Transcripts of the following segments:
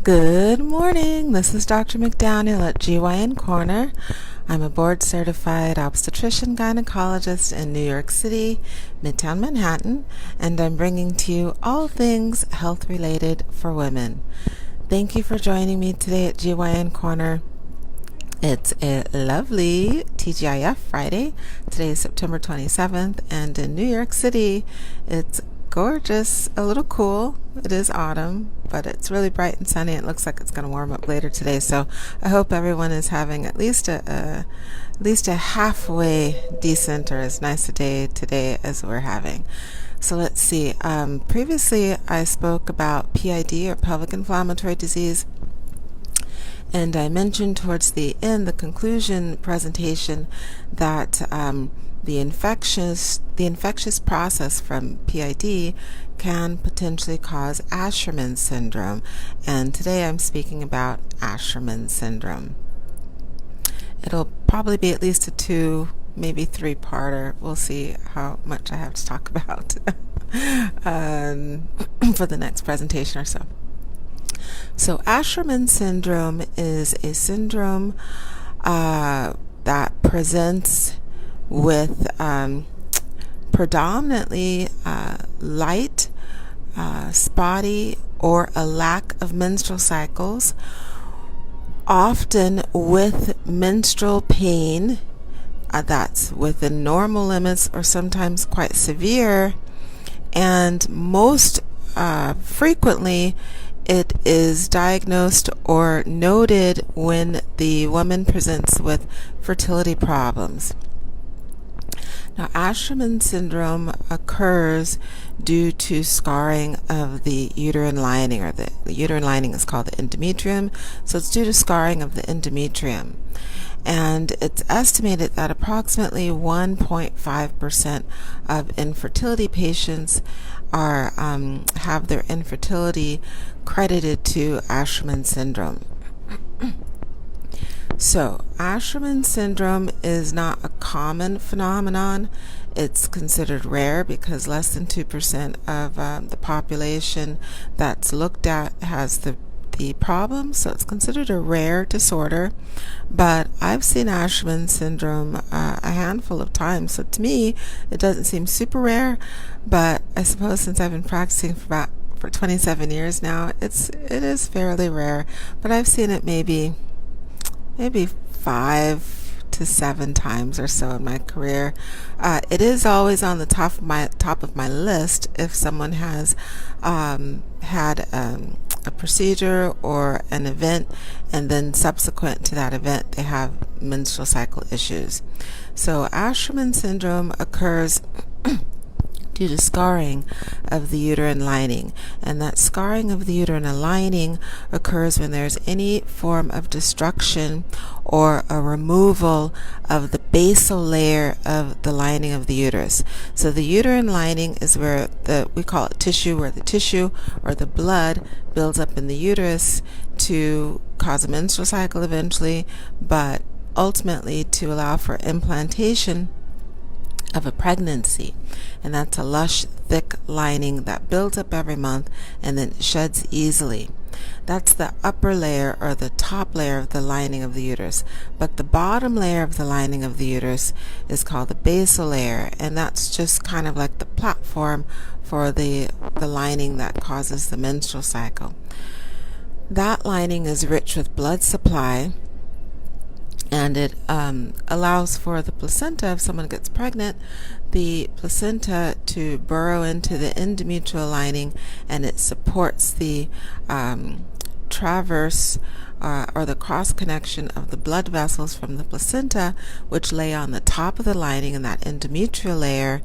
Good morning. This is Dr. McDaniel at GYN Corner. I'm a board-certified obstetrician gynecologist in New York City, Midtown Manhattan, and I'm bringing to you all things health-related for women. Thank you for joining me today at GYN Corner. It's a lovely TGIF Friday. Today is September 27th, and in New York City, it's gorgeous, a little cool. It is autumn, but it's really bright and sunny. It looks like it's going to warm up later today, so I hope everyone is having at least a halfway decent or as nice a day today as we're having. So let's see. Previously, I spoke about PID, or pelvic inflammatory disease, and I mentioned towards the end, the conclusion presentation, that the infectious process from PID can potentially cause ASHERMAN'S syndrome, and today I'm speaking about ASHERMAN'S syndrome. It'll probably be at least a 2, maybe 3-parter. We'll see how much I have to talk about for the next presentation or so. So ASHERMAN'S syndrome is a syndrome that presents with predominantly light, spotty, or a lack of menstrual cycles, often with menstrual pain that's within normal limits or sometimes quite severe, and most frequently it is diagnosed or noted when the woman presents with fertility problems. Now, ASHERMAN'S syndrome occurs due to scarring of the uterine lining, or the uterine lining is called the endometrium, so it's due to scarring of the endometrium. And it's estimated that approximately 1.5% of infertility patients have their infertility credited to ASHERMAN'S syndrome. So, ASHERMAN'S syndrome is not a common phenomenon. It's considered rare because less than 2% of the population that's looked at has the problem, so it's considered a rare disorder. But I've seen ASHERMAN'S syndrome a handful of times, so to me it doesn't seem super rare, but I suppose since I've been practicing for 27 years now, it is fairly rare. But I've seen it maybe 5 to 7 times or so in my career. It is always on the top of my list if someone has had a procedure or an event, and then subsequent to that event they have menstrual cycle issues. So ASHERMAN'S syndrome occurs due to scarring of the uterine lining, and that scarring of the uterine lining occurs when there's any form of destruction or a removal of the basal layer of the lining of the uterus. So the uterine lining is where we call it tissue, where the tissue or the blood builds up in the uterus to cause a menstrual cycle eventually, but ultimately to allow for implantation of a pregnancy. And that's a lush, thick lining that builds up every month and then sheds easily. That's the upper layer, or the top layer of the lining of the uterus. But the bottom layer of the lining of the uterus is called the basal layer, and that's just kind of like the platform for the lining that causes the menstrual cycle. That lining is rich with blood supply, and it allows for the placenta, if someone gets pregnant, the placenta to burrow into the endometrial lining, and it supports the traverse or the cross connection of the blood vessels from the placenta, which lay on the top of the lining in that endometrial layer,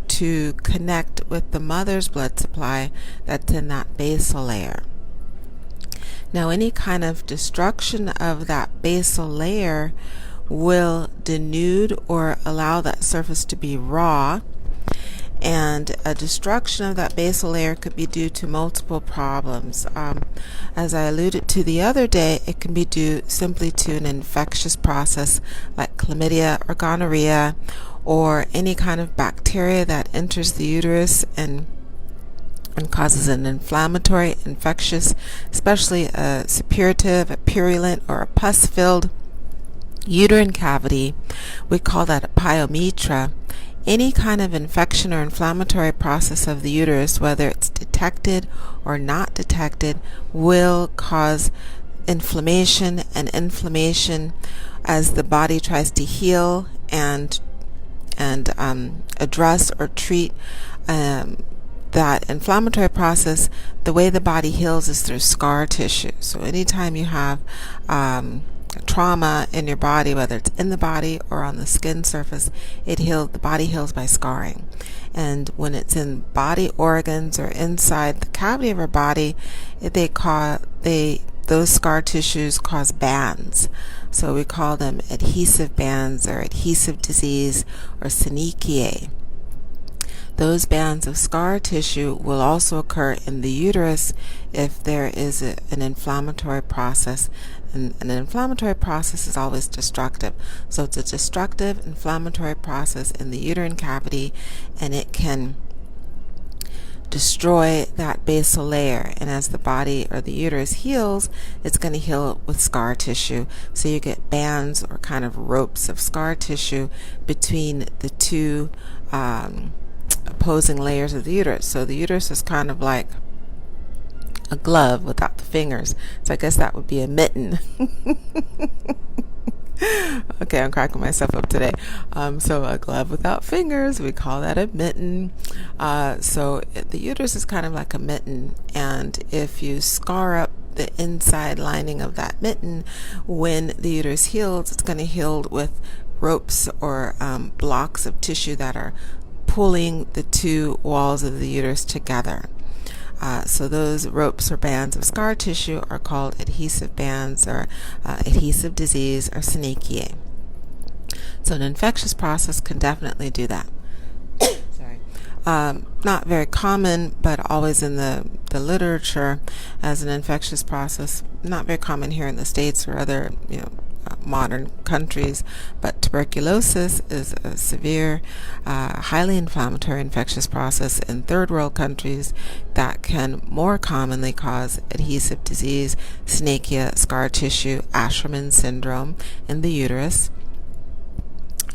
to connect with the mother's blood supply that's in that basal layer. Now, any kind of destruction of that basal layer will denude or allow that surface to be raw, and a destruction of that basal layer could be due to multiple problems. As I alluded to the other day, it can be due simply to an infectious process like chlamydia or gonorrhea, or any kind of bacteria that enters the uterus and and causes an inflammatory, infectious, especially a suppurative, a purulent, or a pus-filled uterine cavity. We call that a pyometra. Any kind of infection or inflammatory process of the uterus, whether it's detected or not detected, will cause inflammation, and inflammation, as the body tries to heal and address or treat that inflammatory process. The way the body heals is through scar tissue. So anytime you have trauma in your body, whether it's in the body or on the skin surface, the body heals by scarring. And when it's in body organs or inside the cavity of our body, those scar tissues cause bands. So we call them adhesive bands or adhesive disease or synechiae. Those bands of scar tissue will also occur in the uterus if there is an inflammatory process. And an inflammatory process is always destructive. So it's a destructive inflammatory process in the uterine cavity, and it can destroy that basal layer. And as the body or the uterus heals, it's going to heal with scar tissue. So you get bands or kind of ropes of scar tissue between the two opposing layers of the uterus. So the uterus is kind of like a glove without the fingers. So I guess that would be a mitten. Okay, I'm cracking myself up today. So a glove without fingers, we call that a mitten. So the uterus is kind of like a mitten, and if you scar up the inside lining of that mitten, when the uterus heals, it's going to heal with ropes or blocks of tissue that are pulling the two walls of the uterus together. So those ropes or bands of scar tissue are called adhesive bands or adhesive disease or synechiae. So an infectious process can definitely do that. Sorry. Not very common, but always in the literature as an infectious process. Not very common here in the States or other modern countries, but tuberculosis is a severe, highly inflammatory infectious process in third world countries that can more commonly cause adhesive disease, synechiae, scar tissue, ASHERMAN'S syndrome in the uterus,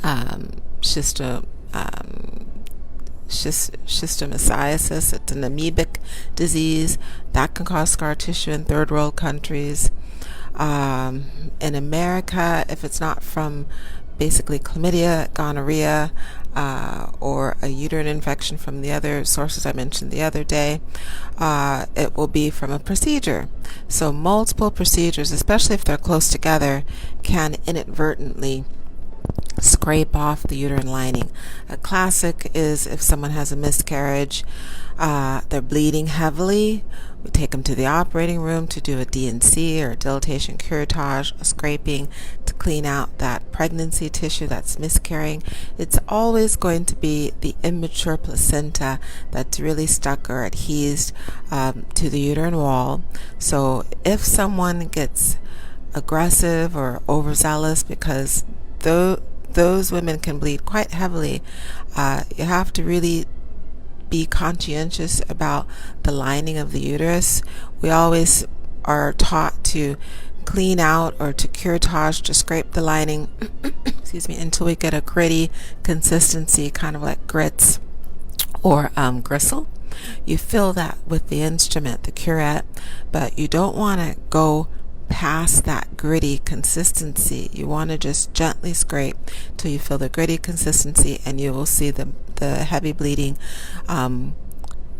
schistosomatiasis. It's an amoebic disease that can cause scar tissue in third world countries. In America, if it's not from basically chlamydia, gonorrhea, or a uterine infection from the other sources I mentioned the other day, it will be from a procedure. So multiple procedures, especially if they're close together, can inadvertently scrape off the uterine lining. A classic is if someone has a miscarriage, they're bleeding heavily, we take them to the operating room to do a D&C or a dilatation curettage, a scraping to clean out that pregnancy tissue that's miscarrying. It's always going to be the immature placenta that's really stuck or adhesed to the uterine wall. So if someone gets aggressive or overzealous, because those women can bleed quite heavily, you have to really be conscientious about the lining of the uterus. We always are taught to clean out or to curettage, to scrape the lining excuse me, until we get a gritty consistency, kind of like grits or gristle. You fill that with the instrument, the curette, but you don't want to go past that gritty consistency. You want to just gently scrape till you feel the gritty consistency, and you will see the heavy bleeding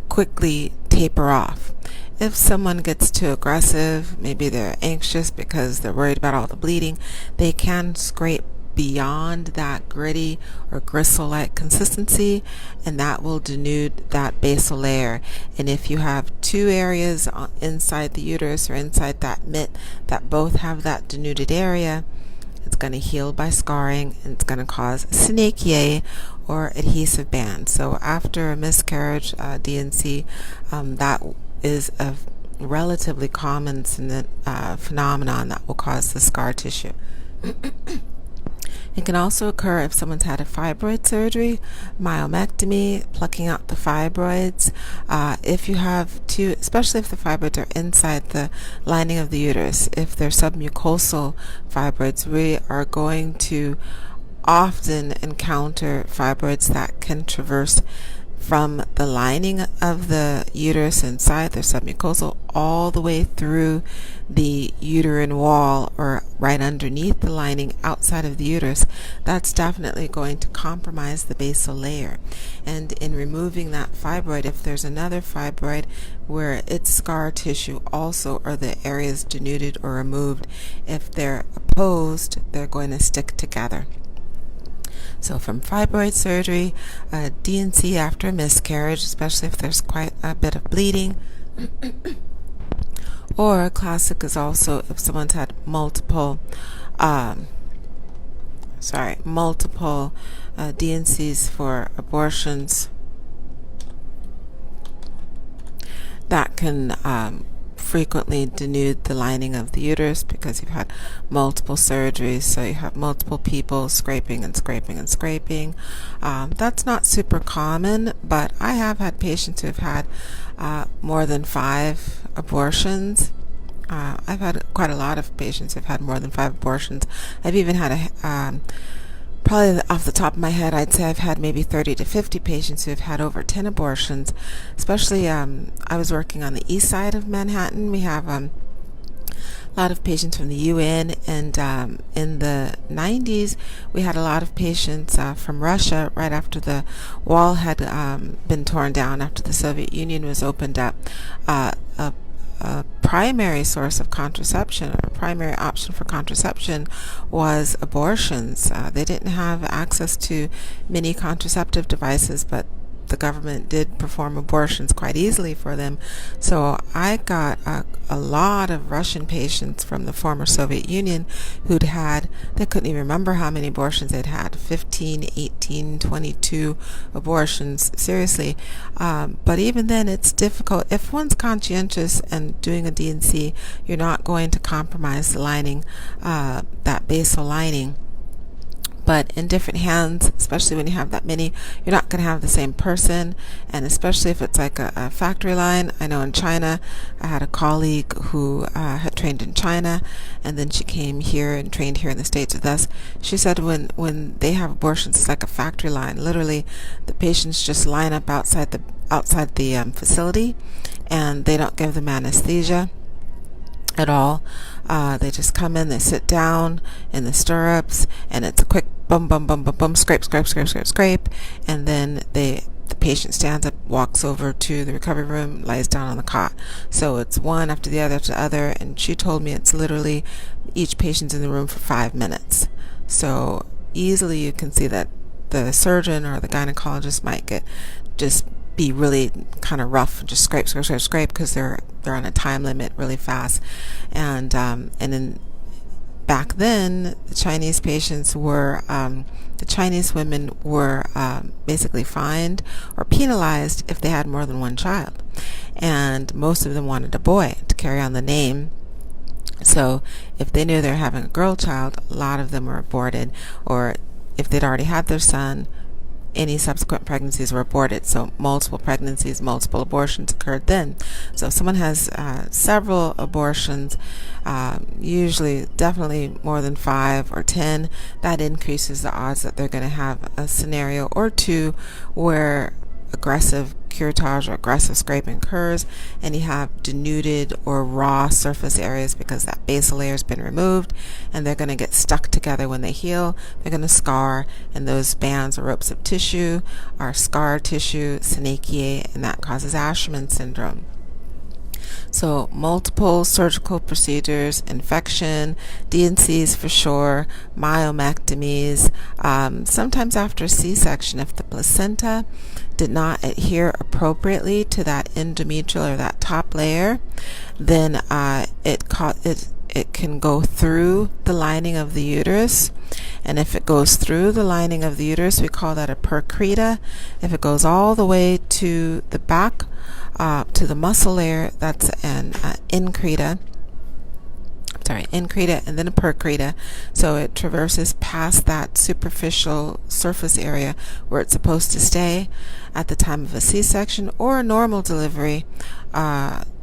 quickly taper off. If someone gets too aggressive, maybe they're anxious because they're worried about all the bleeding, they can scrape beyond that gritty or gristle-like consistency, and that will denude that basal layer. And if you have two areas inside the uterus or inside that mitt that both have that denuded area, it's going to heal by scarring, and it's going to cause synechiae or adhesive band. So after a miscarriage, D&C, that is a relatively common phenomenon that will cause the scar tissue. It can also occur if someone's had a fibroid surgery, myomectomy, plucking out the fibroids. If you have two, especially if the fibroids are inside the lining of the uterus, if they're submucosal fibroids, we are going to often encounter fibroids that can traverse from the lining of the uterus inside, the submucosal, all the way through the uterine wall or right underneath the lining outside of the uterus. That's definitely going to compromise the basal layer. And in removing that fibroid, if there's another fibroid where its scar tissue also, or the areas denuded or removed, if they're opposed, they're going to stick together. So from fibroid surgery, D&C after a miscarriage, especially if there's quite a bit of bleeding, or classic is also if someone's had multiple D&Cs for abortions, that can frequently denude the lining of the uterus because you've had multiple surgeries, so you have multiple people scraping and scraping and scraping. That's not super common, but I have had patients who have had more than 5 abortions. I've had quite a lot of patients who've had more than 5 abortions. I've even had probably off the top of my head, I'd say I've had maybe 30 to 50 patients who have had over 10 abortions. Especially, I was working on the east side of Manhattan. We have a lot of patients from the UN, and in the 90s, we had a lot of patients from Russia right after the wall had been torn down, after the Soviet Union was opened up. A primary source of contraception, or a primary option for contraception, was abortions. They didn't have access to many contraceptive devices, but the government did perform abortions quite easily for them. So I got a lot of Russian patients from the former Soviet Union who'd had, they couldn't even remember how many abortions they'd had, 15, 18, 22 abortions, seriously. But even then, it's difficult. If one's conscientious and doing a D&C, you're not going to compromise the lining, that basal lining. But in different hands, especially when you have that many, you're not going to have the same person. And especially if it's like a factory line. I know in China, I had a colleague who had trained in China, and then she came here and trained here in the States with us. She said when they have abortions, it's like a factory line. Literally, the patients just line up outside the facility, and they don't give them anesthesia at all. They just come in, they sit down in the stirrups, and it's a quick bum, bum, bum, bum, bum, scrape, scrape, scrape, scrape, scrape, and then the patient stands up, walks over to the recovery room, lies down on the cot. So it's one after the other, and she told me it's literally each patient's in the room for 5 minutes. So easily you can see that the surgeon or the gynecologist might be really kind of rough and just scrape, scrape, scrape, scrape, because they're on a time limit really fast. And then back then, the Chinese patients were, the Chinese women were basically fined or penalized if they had more than one child. And most of them wanted a boy to carry on the name. So if they knew they were having a girl child, a lot of them were aborted, or if they'd already had their son, any subsequent pregnancies were aborted. So multiple pregnancies, multiple abortions occurred then. So if someone has several abortions, usually definitely more than 5 or 10, that increases the odds that they're going to have a scenario or two where aggressive curettage or aggressive scraping occurs, and you have denuded or raw surface areas because that basal layer has been removed, and they're going to get stuck together when they heal. They're going to scar, and those bands or ropes of tissue are scar tissue, synechiae, and that causes ASHERMAN'S syndrome. So multiple surgical procedures, infection, D&Cs for sure, myomectomies, sometimes after a C-section, if the placenta did not adhere appropriately to that endometrial or that top layer, then it can go through the lining of the uterus. And if it goes through the lining of the uterus, we call that a percreta. If it goes all the way to the back, to the muscle layer, that's an increta, increta and then a percreta. So it traverses past that superficial surface area where it's supposed to stay at the time of a C-section or a normal delivery.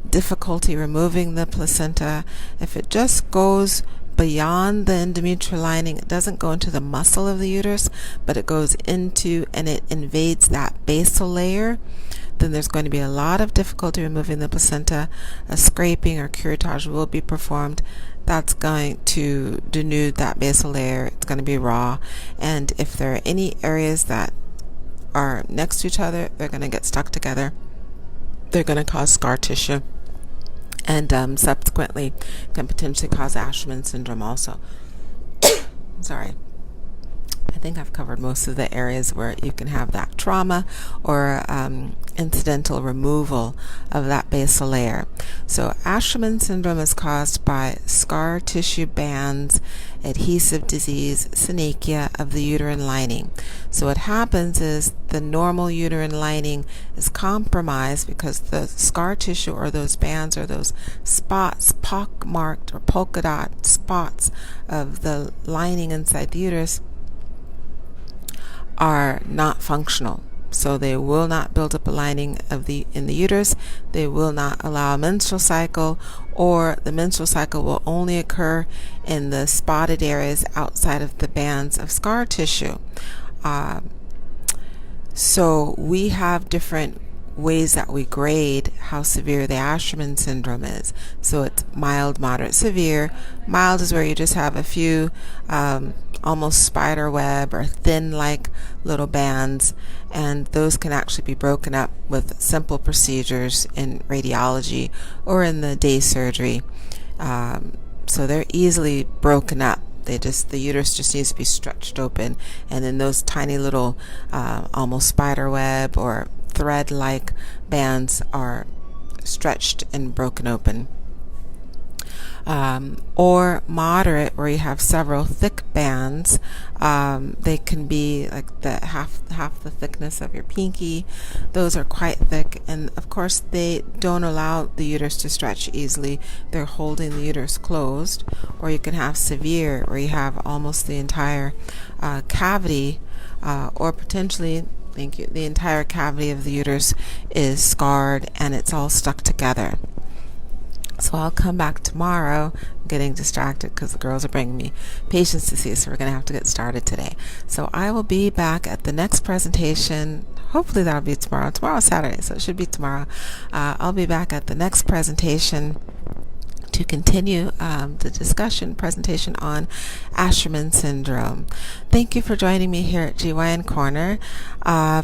Difficulty removing the placenta. If it just goes beyond the endometrial lining, it doesn't go into the muscle of the uterus, but it goes into and it invades that basal layer, then there's going to be a lot of difficulty removing the placenta. A scraping or curettage will be performed. That's going to denude that basal layer. It's going to be raw. And if there are any areas that are next to each other, they're going to get stuck together. They're going to cause scar tissue. And subsequently can potentially cause ASHERMAN'S syndrome also. Sorry. I think I've covered most of the areas where you can have that trauma or incidental removal of that basal layer. So ASHERMAN'S syndrome is caused by scar tissue bands, adhesive disease, synechia of the uterine lining. So what happens is the normal uterine lining is compromised because the scar tissue or those bands or those spots, pock-marked or polka dot spots of the lining inside the uterus are not functional. So they will not build up a lining in the uterus. They will not allow a menstrual cycle, or the menstrual cycle will only occur in the spotted areas outside of the bands of scar tissue. So we have different ways that we grade how severe the ASHERMAN'S syndrome is. So it's mild, moderate, severe. Mild is where you just have a few almost spider web or thin like little bands, and those can actually be broken up with simple procedures in radiology or in the day surgery. So they're easily broken up. The uterus just needs to be stretched open, and then those tiny little almost spider web or thread-like bands are stretched and broken open. Or moderate, where you have several thick bands. They can be like the half the thickness of your pinky. Those are quite thick, and of course they don't allow the uterus to stretch easily. They're holding the uterus closed. Or you can have severe, where you have almost the entire cavity, or potentially, the entire cavity of the uterus is scarred and it's all stuck together. So I'll come back tomorrow. I'm getting distracted because the girls are bringing me patients to see, so we're going to have to get started today. So I will be back at the next presentation. Hopefully that'll be tomorrow. Tomorrow's Saturday, so it should be tomorrow. I'll be back at the next presentation to continue the presentation on ASHERMAN'S syndrome. Thank you for joining me here at GYN Corner.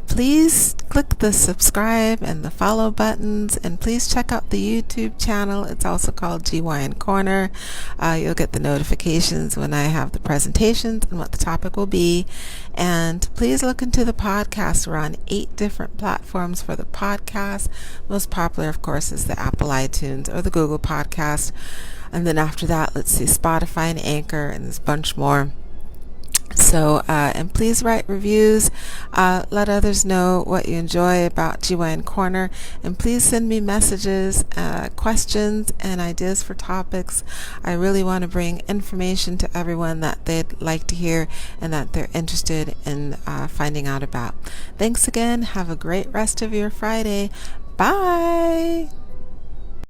Please click the subscribe and the follow buttons, and please check out the YouTube channel. It's also called GYN Corner. You'll get the notifications when I have the presentations and what the topic will be. And please look into the podcast. We're on 8 different platforms for the podcast. Most popular, of course, is the Apple iTunes or the Google Podcast. And then after that, let's see, Spotify and Anchor, and there's a bunch more. So, and please write reviews. Let others know what you enjoy about GYN Corner. And please send me messages, questions, and ideas for topics. I really want to bring information to everyone that they'd like to hear and that they're interested in finding out about. Thanks again. Have a great rest of your Friday. Bye.